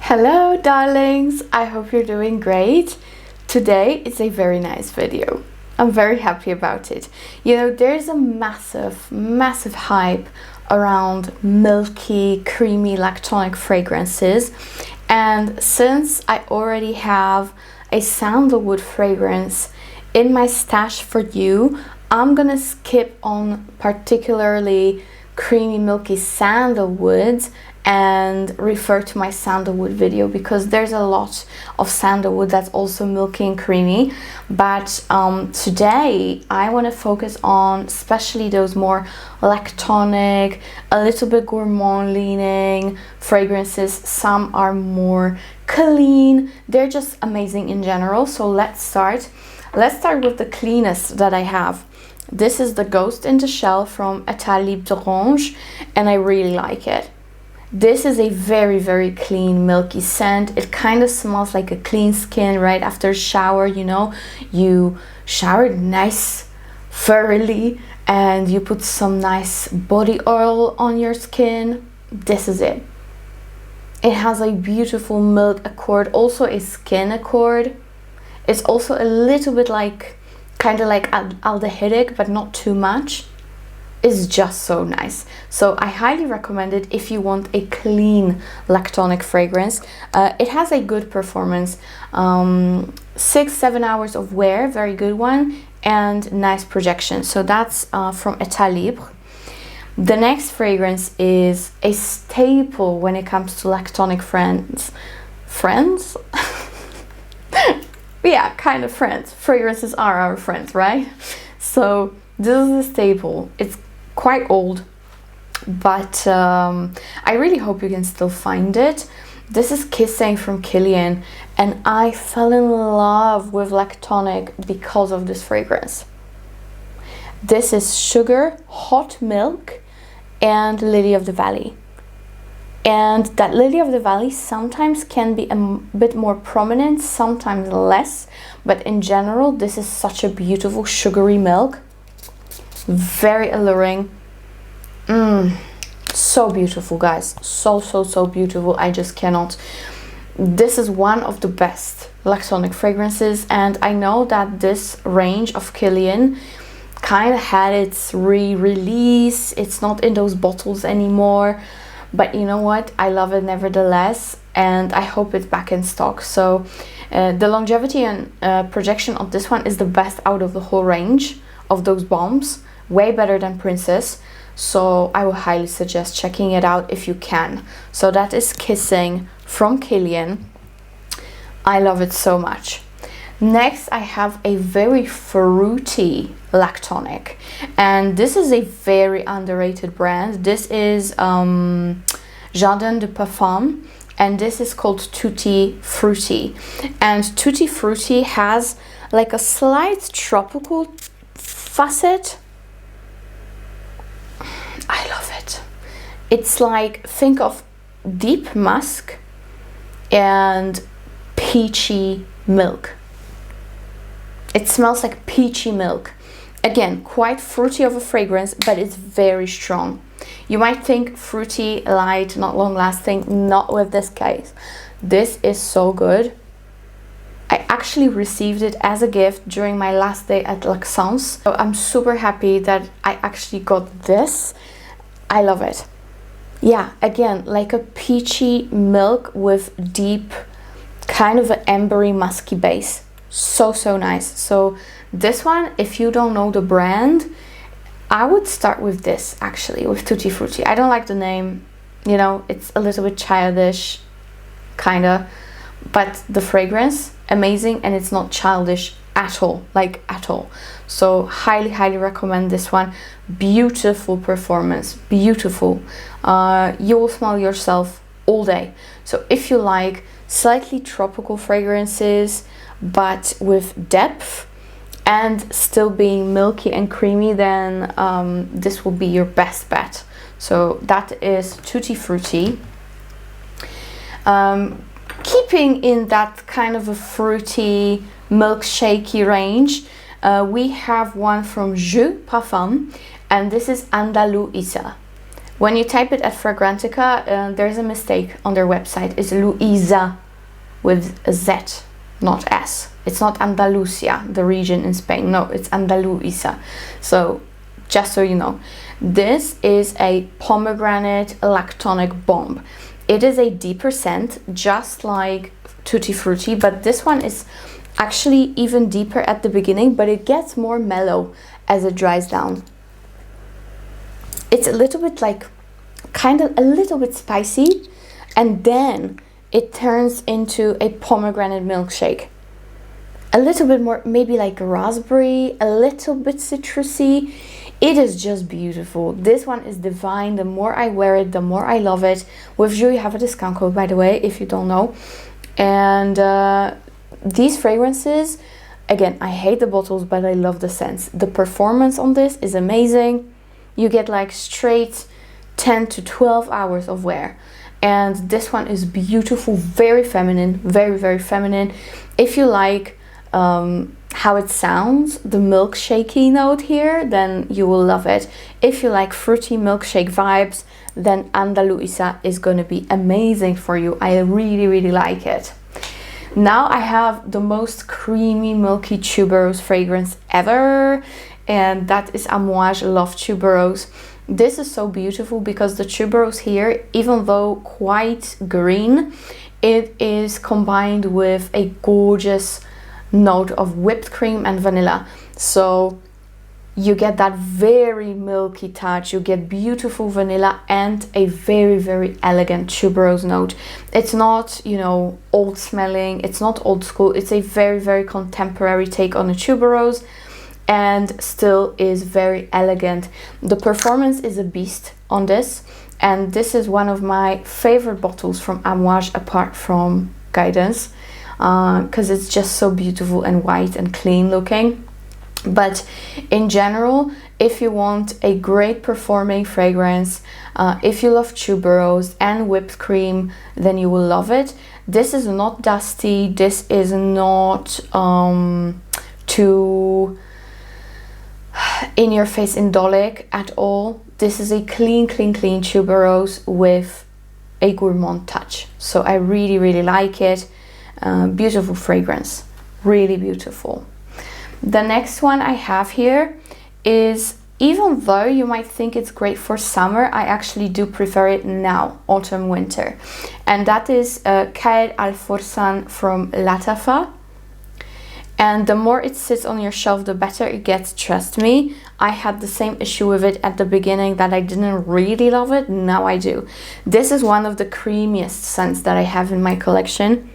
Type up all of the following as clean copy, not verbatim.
Hello darlings, I hope you're doing great. Today is a very nice video. I'm very happy about it. You know, there's a massive hype around milky, creamy, lactonic fragrances. And since I already have a sandalwood fragrance in my stash for you, I'm gonna skip on particularly creamy, milky sandalwoods and refer to my sandalwood video because there's a lot of sandalwood that's also milky and creamy. But today I want to focus on especially those more lactonic, a little bit gourmand leaning fragrances. Some are more clean. They're just amazing in general. So let's start with the cleanest that I have. This is the Ghost in the Shell from Etat Libre, and I really like it. This is a very clean, milky scent. It kind of smells like a clean skin right after a shower, you know. You showered nice, thoroughly, and you put some nice body oil on your skin. This is it. It has a beautiful milk accord, also a skin accord. It's also a little bit like, kind of like aldehydic, but not too much. Is just so nice. So I highly recommend it if you want a clean lactonic fragrance. It has a good performance, 6-7 hours of wear, very good one, and nice projection. So that's from Etat Libre. The next fragrance is a staple when it comes to lactonic friends. Yeah, kind of friends. Fragrances are our friends, right? So this is a staple. It's quite old, but I really hope you can still find it. This is Kissing from Killian, and I fell in love with lactonic because of this fragrance. This is sugar, hot milk, and Lily of the Valley. And that Lily of the Valley sometimes can be a bit more prominent, sometimes less, but in general this is such a beautiful sugary milk. Very alluring. So beautiful, guys. So beautiful. I just cannot. This is one of the best lactonic fragrances, and I know that this range of Killian kind of had its re-release. It's not in those bottles anymore, but you know what, I love it nevertheless, and I hope it's back in stock. So the longevity and projection of this one is the best out of the whole range of those bombs. Way better than Princess, so I will highly suggest checking it out if you can. So that is Kissing from Killian. I love it so much. Next I have a very fruity lactonic, and this is a very underrated brand. This is Jardin de Parfums, and this is called Tutti Frutti. And Tutti Frutti has like a slight tropical facet. I love it. It's like, think of deep musk and peachy milk. It smells like peachy milk. Again, quite fruity of a fragrance, but it's very strong. You might think fruity, light, not long lasting. Not with this case. This is so good. I actually received it as a gift during my last day at L'Accence. So I'm super happy that I actually got this. I love it. Yeah, again, like a peachy milk with deep, kind of an ambery, musky base. So nice. So this one, if you don't know the brand, I would start with this actually, with Tutti Frutti. I don't like the name, you know, it's a little bit childish, kinda, but the fragrance, amazing, and it's not childish at all, like at all. So highly recommend this one. Beautiful performance, beautiful. You will smell yourself all day. So if you like slightly tropical fragrances but with depth and still being milky and creamy, then this will be your best bet. So that is Tutti Frutti. Keeping in that kind of a fruity, milkshakey range, we have one from J.U.S, and this is Andaluiza. When you type it at Fragrantica, there's a mistake on their website. It's Luisa with a Z, not S. It's not Andalusia, the region in Spain. No, it's Andaluiza. So just so you know, this is a pomegranate lactonic bomb. It is a deeper scent, just like Tutti Frutti, but this one is actually even deeper at the beginning, but it gets more mellow as it dries down. It's a little bit like, kind of a little bit spicy, and then it turns into a pomegranate milkshake. A little bit more, maybe like raspberry, a little bit citrusy. It is just beautiful. This one is divine. The more I wear it, the more I love it. With J.U, you have a discount code, by the way, if you don't know. And these fragrances, again, I hate the bottles, but I love the scents. The performance on this is amazing. You get like straight 10 to 12 hours of wear. And this one is beautiful, very feminine, very, very feminine. If you like how it sounds, the milkshakey note here, then you will love it. If you like fruity milkshake vibes, then Andaluiza is going to be amazing for you. I really, really like it. Now I have the most creamy, milky tuberose fragrance ever, and that is Amouage Love Tuberose. This is so beautiful because the tuberose here, even though quite green, it is combined with a gorgeous note of whipped cream and vanilla. So you get that very milky touch, you get beautiful vanilla and a very, very elegant tuberose note. It's not, you know, old smelling, it's not old school, it's a very, very contemporary take on a tuberose and still is very elegant. The performance is a beast on this, and this is one of my favorite bottles from Amouage apart from Qaed's, because it's just so beautiful and white and clean looking. But in general, if you want a great performing fragrance, if you love tuberose and whipped cream, then you will love it. This is not dusty, this is not too in your face indolic at all. This is a clean tuberose with a gourmand touch. So I really, really like it. Beautiful fragrance, really beautiful. The next one I have here is, even though you might think it's great for summer, I actually do prefer it now, autumn, winter. And that is Qaed Al Fursan from Lattafa. And the more it sits on your shelf, the better it gets, trust me. I had the same issue with it at the beginning, that I didn't really love it. Now I do. This is one of the creamiest scents that I have in my collection.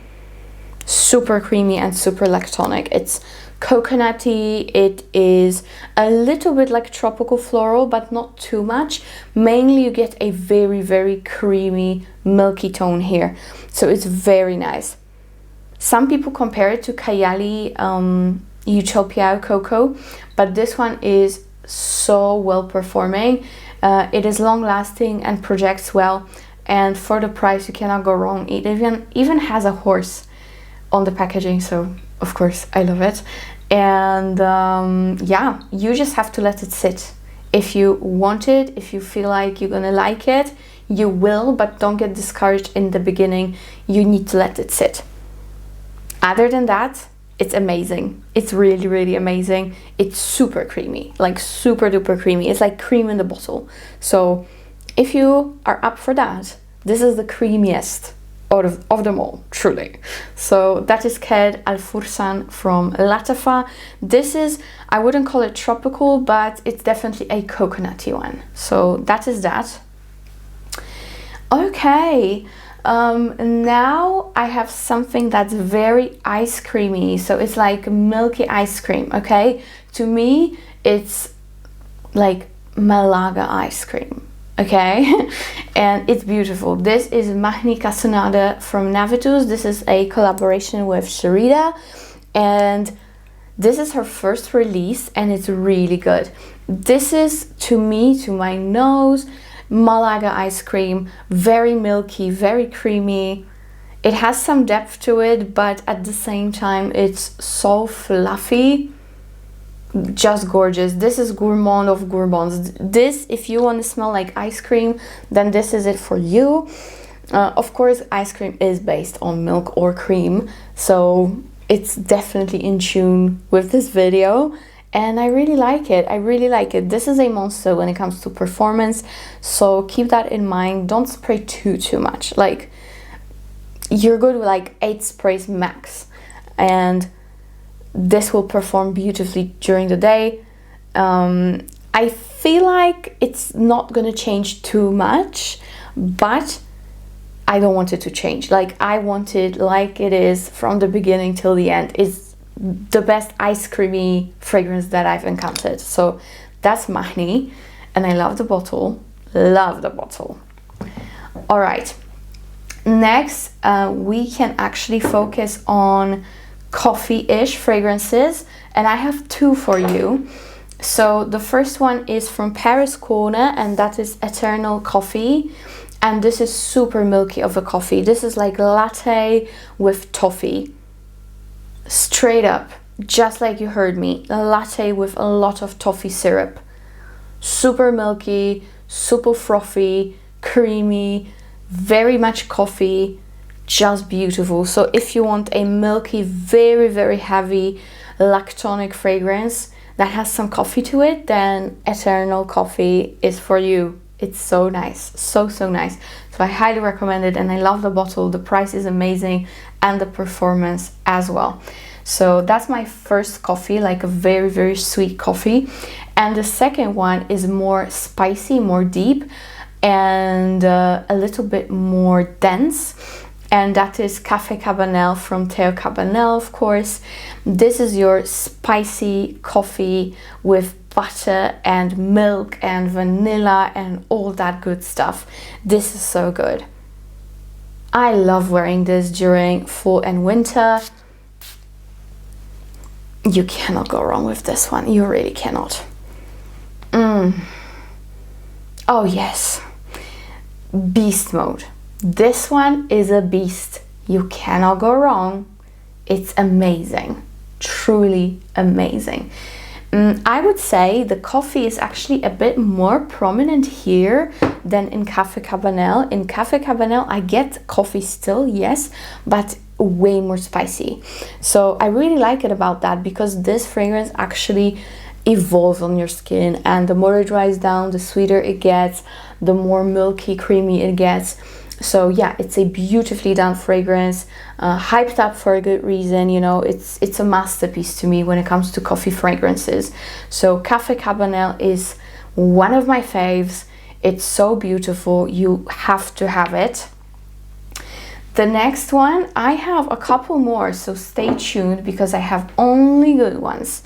Super creamy and super lactonic. It's coconutty, it is a little bit like tropical floral, but not too much. Mainly you get a very, very creamy, milky tone here. So it's very nice. Some people compare it to Kayali Utopia Cocoa, but this one is so well performing. It is long lasting and projects well, and for the price you cannot go wrong. It even has a horse on the packaging, so of course I love it. And yeah, you just have to let it sit. If you want it, if you feel like you're gonna like it, you will, but don't get discouraged in the beginning. You need to let it sit. Other than that, it's amazing. It's really, really amazing. It's super creamy, like super duper creamy. It's like cream in the bottle. So if you are up for that, this is the creamiest out of them all, truly. So that is Qaed Al Fursan from Lattafa. This is, I wouldn't call it tropical, but it's definitely a coconutty one. So that is that. Okay. Now I have something that's very ice creamy, so it's like milky ice cream. Okay, to me it's like Malaga ice cream. Okay, and it's beautiful. This is Mahni Cassonade from Navitus. This is a collaboration with Sharida, and this is her first release, and it's really good. This is, to me, to my nose, Malaga ice cream, very milky, very creamy. It has some depth to it, but at the same time it's so fluffy. just gorgeous. This is gourmand of gourmands. This, if you want to smell like ice cream, then this is it for you. Of course, ice cream is based on milk or cream, so it's definitely in tune with this video, and I really like it. I really like it. This is a monster when it comes to performance, so keep that in mind. Don't spray too much. Like, you're good with like 8 sprays max, and this will perform beautifully during the day. I feel like it's not gonna change too much, but I don't want it to change. Like, I want it like it is from the beginning till the end. It's the best ice creamy fragrance that I've encountered. So that's Mahni, and I love the bottle. Love the bottle. All right, next we can actually focus on coffee-ish fragrances, and I have 2 for you. So the first one is from Paris Corner, and that is Eternal Coffee. And this is super milky of a coffee. This is like latte with toffee. Straight up, just like you heard me. A latte with a lot of toffee syrup. Super milky, super frothy, creamy, very much coffee. Just beautiful. So if you want a milky, very heavy lactonic fragrance that has some coffee to it, then Eternal Coffee is for you. It's so nice, so nice. So I highly recommend it, and I love the bottle. The price is amazing, and the performance as well. So that's my first coffee, like a very sweet coffee. And the second one is more spicy, more deep, and a little bit more dense. And that is Café Cabanel from Cabanel, of course. This is your spicy coffee with butter and milk and vanilla and all that good stuff. This is so good. I love wearing this during fall and winter. You cannot go wrong with this one. You really cannot. Oh yes, beast mode. This one is a beast. You cannot go wrong. It's amazing, truly amazing. I would say the coffee is actually a bit more prominent here than in Café Cabanel. In Café Cabanel, I get coffee still, yes, but way more spicy. So I really like it about that, because this fragrance actually evolves on your skin, and the more it dries down, the sweeter it gets, the more milky, creamy it gets. So yeah, it's a beautifully done fragrance, hyped up for a good reason. You know, it's a masterpiece to me when it comes to coffee fragrances. So Café Cabanel is one of my faves. It's so beautiful. You have to have it. The next one, I have a couple more, so stay tuned because I have only good ones.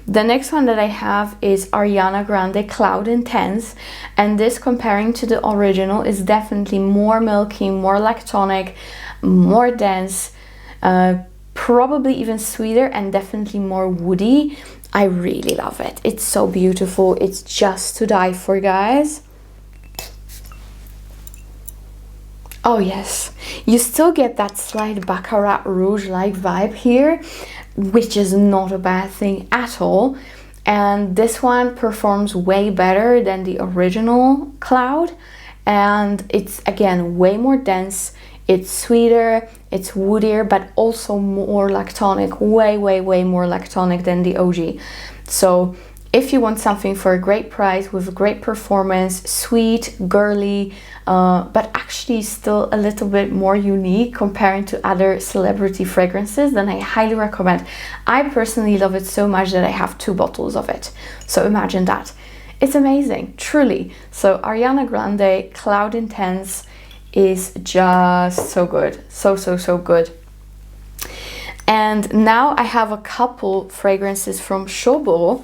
The next one that I have is Ariana Grande Cloud Intense, and this, comparing to the original, is definitely more milky, more lactonic, more dense, probably even sweeter, and definitely more woody. I really love it. It's so beautiful. It's just to die for, guys. Oh yes, you still get that slight Baccarat Rouge-like vibe here, which is not a bad thing at all. And this one performs way better than the original Cloud, and it's again way more dense. It's sweeter, it's woodier, but also more lactonic, way more lactonic than the OG. So if you want something for a great price with great performance, sweet, girly, but actually still a little bit more unique comparing to other celebrity fragrances, then I highly recommend. I personally love it so much that I have 2 bottles of it. So imagine that. It's amazing, truly. So Ariana Grande Cloud Intense is just so good. So good. And now I have a couple fragrances from Chabaud.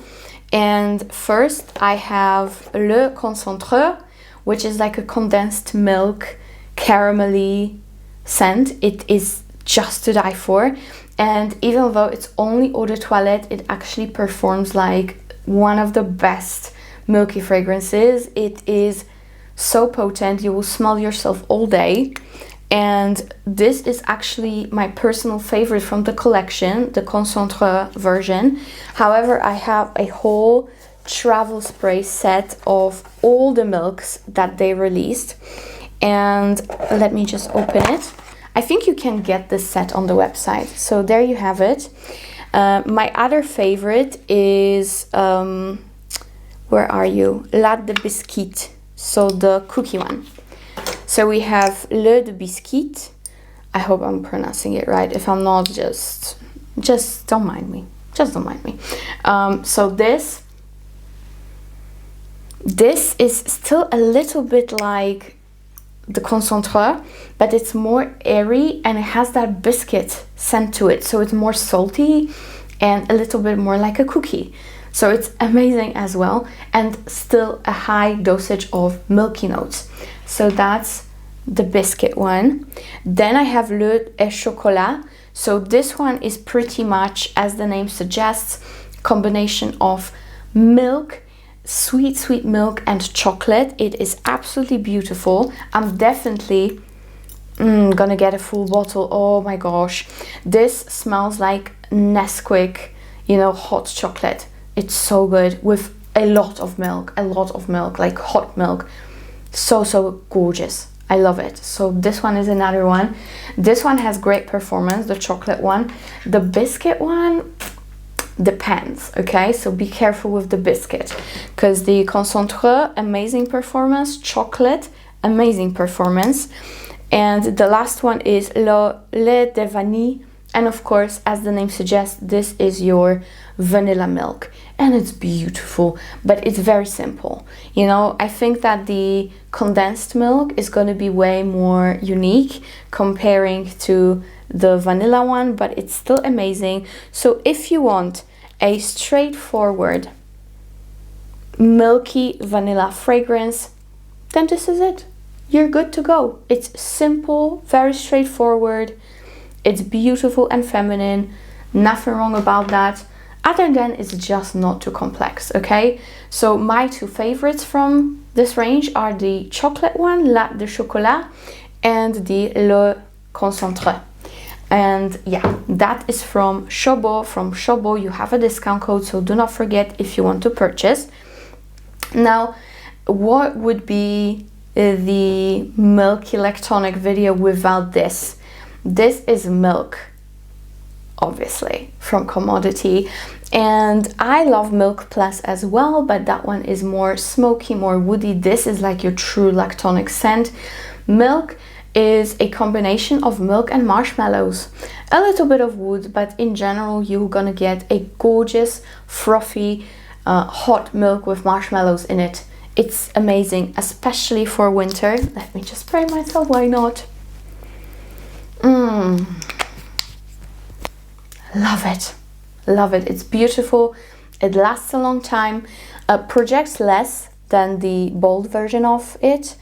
And first I have Le Concentre, which is like a condensed milk caramelly scent. It is just to die for. And even though it's only eau de toilette, it actually performs like one of the best milky fragrances. It is so potent, you will smell yourself all day. And this is actually my personal favorite from the collection, the Concentre version. However, I have a whole travel spray set of all the milks that they released. And let me just open it. I think you can get this set on the website. So there you have it. My other favorite is, where are you? Latte de Biscuit, so the cookie one. So we have Le de Biscuit. I hope I'm pronouncing it right. If I'm not, just don't mind me. Just don't mind me. So this is still a little bit like the Concentre, but it's more airy and it has that biscuit scent to it. So it's more salty and a little bit more like a cookie. So it's amazing as well, and still a high dosage of milky notes. So that's the biscuit one. Then I have Le et Chocolat. So this one is pretty much, as the name suggests, combination of milk, sweet milk and chocolate. It is absolutely beautiful. I'm definitely gonna get a full bottle. Oh my gosh, this smells like Nesquik, you know, hot chocolate. It's so good with a lot of milk, like hot milk. So gorgeous. I love it. So this one is another one. This one has great performance, the chocolate one. The biscuit one depends, okay? So be careful with the biscuit, because the Concentre, amazing performance, chocolate, amazing performance. And the last one is Lait de Vanille. And of course, as the name suggests, this is your vanilla milk. And it's beautiful, but it's very simple. You know, I think that the condensed milk is going to be way more unique comparing to the vanilla one, but it's still amazing. So if you want a straightforward milky vanilla fragrance, then this is it. You're good to go. It's simple, very straightforward. It's beautiful and feminine. Nothing wrong about that. Other than it's just not too complex, okay? So my two favorites from this range are the chocolate one, Latte de Chocolat, and the Le Concentre. And yeah, that is from Chabaud. From Chabaud, you have a discount code, so do not forget if you want to purchase. Now, what would be the Milky Lactonic video without this? This is milk, obviously, from Commodity. And I love Milk Plus as well, but that one is more smoky, more woody. This is like your true lactonic scent. Milk is a combination of milk and marshmallows, a little bit of wood, but in general you're gonna get a gorgeous frothy hot milk with marshmallows in it. It's amazing, especially for winter. Let me just spray myself, why not? Love it, love it. It's beautiful, it lasts a long time, projects less than the bold version of it,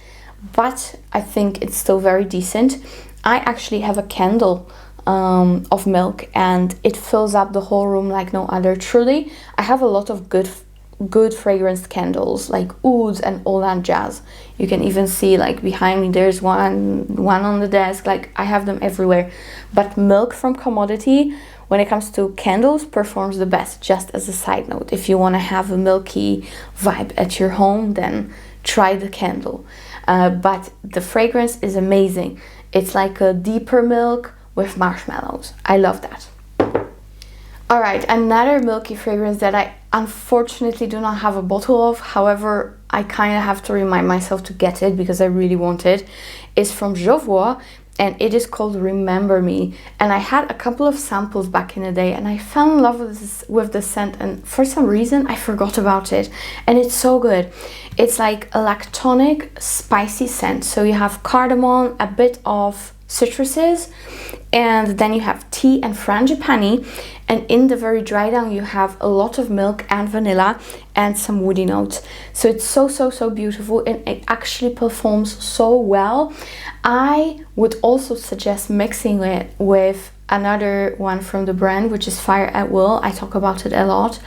but I think it's still very decent. I actually have a candle of milk and it fills up the whole room like no other. Truly, I have a lot of good fragranced candles like ouds and all that jazz. You can even see like behind me there's one on the desk. Like I have them everywhere. But milk from Commodity, when it comes to candles, performs the best. Just as a side note, if you want to have a milky vibe at your home, then try the candle. But the fragrance is amazing. It's like a deeper milk with marshmallows. I love that. All right, another milky fragrance that I unfortunately do not have a bottle of, however, I kind of have to remind myself to get it because I really want it, is from Jovoy, and it is called Remember Me. And I had a couple of samples back in the day and I fell in love with the scent, and for some reason I forgot about it, and it's so good. It's like a lactonic spicy scent. So you have cardamom, a bit of citruses, and then you have tea and frangipani, and in the very dry down you have a lot of milk and vanilla and some woody notes. So it's so beautiful, and it actually performs so well. I would also suggest mixing it with another one from the brand, which is Fire at Will. I talk about it a lot,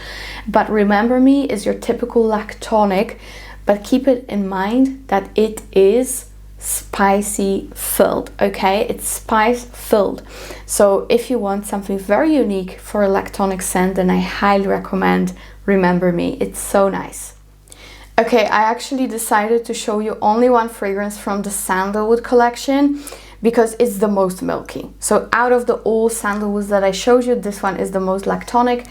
but Remember Me is your typical lactonic, but keep it in mind that it is spicy filled, okay? It's spice filled. So if you want something very unique for a lactonic scent, then I highly recommend Remember Me. It's so nice. Okay, I actually decided to show you only one fragrance from the Sandalwood collection because it's the most milky. So out of the all sandalwoods that I showed you, this one is the most lactonic,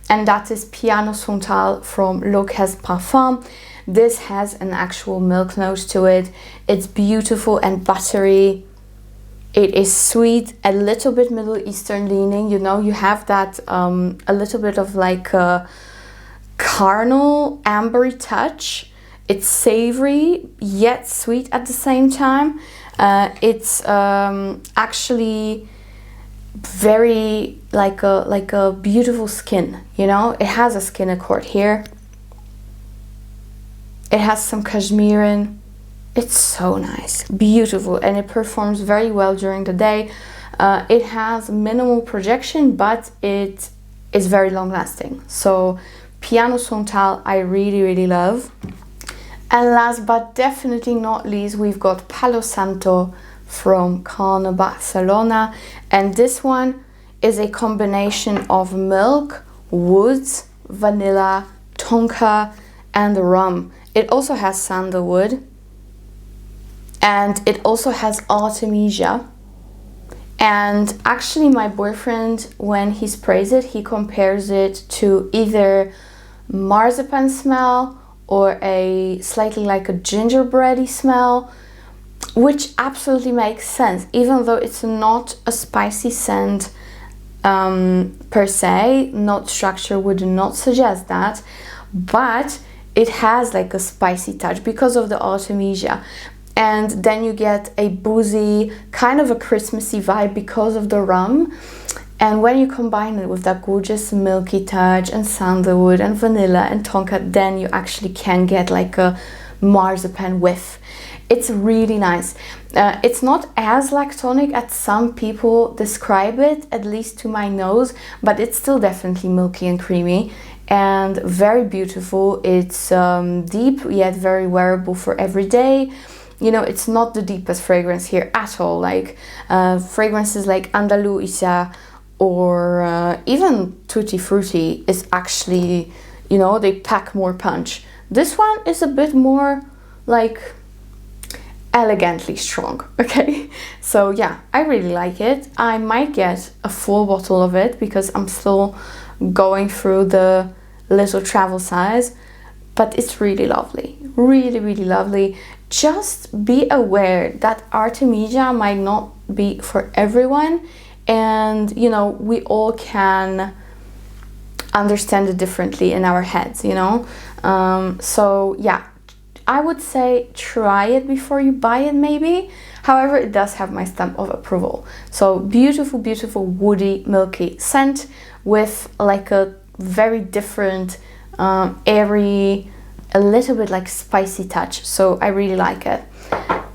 and that is Piano Santal from Parfums. This has an actual milk note to it. It's beautiful and buttery. It is sweet, a little bit Middle Eastern leaning. You know, you have that a little bit of like a caramel ambery touch. It's savory yet sweet at the same time. It's actually very like a beautiful skin. You know, it has a skin accord here. It has some cashmere. It's so nice, beautiful, and it performs very well during the day. It has minimal projection, but it is very long lasting. So Piano Santal I really love. And last but definitely not least, we've got Palo Santo from Qaed Barcelona, and this one is a combination of milk, woods, vanilla, tonka and rum. It also has sandalwood, and it also has artemisia. And actually my boyfriend, when he sprays it, he compares it to either marzipan smell or a slightly like a gingerbready smell, which absolutely makes sense, even though it's not a spicy scent per se. Note structure would not suggest that, but it has like a spicy touch because of the artemisia. And then you get a boozy, kind of a Christmassy vibe because of the rum. And when you combine it with that gorgeous milky touch and sandalwood and vanilla and tonka, then you actually can get like a marzipan whiff. It's really nice. It's not as lactonic as some people describe it, at least to my nose, but it's still definitely milky and creamy and very beautiful. It's deep yet very wearable for every day. You know, it's not the deepest fragrance here at all. Like fragrances like Andaluiza or even Tutti Frutti is actually, you know, they pack more punch. This one is a bit more like elegantly strong, okay? So yeah, I really like it. I might get a full bottle of it because I'm still going through the little travel size, but it's really lovely, really lovely. Just be aware that artemisia might not be for everyone, and you know, we all can understand it differently in our heads, you know. So yeah, I would say try it before you buy it maybe. However, it does have my stamp of approval. So beautiful woody milky scent with like a very different airy, a little bit like spicy touch. So I really like it.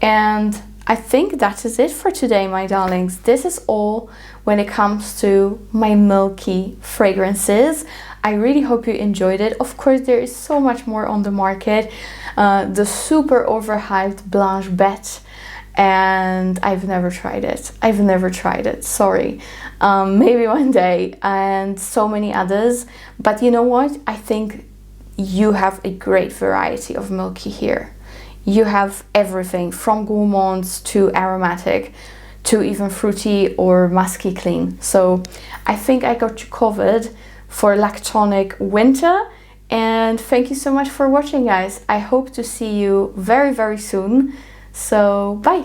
And I think that is it for today, my darlings. This is all when it comes to my milky fragrances. I really hope you enjoyed it. Of course, there is so much more on the market. The super overhyped Blanche Bête, and I've never tried it. Sorry. Maybe one day, and so many others. But you know what? I think you have a great variety of milky here. You have everything from gourmands to aromatic to even fruity or musky clean. So I think I got you covered for lactonic winter. And thank you so much for watching, guys. I hope to see you very soon. So bye.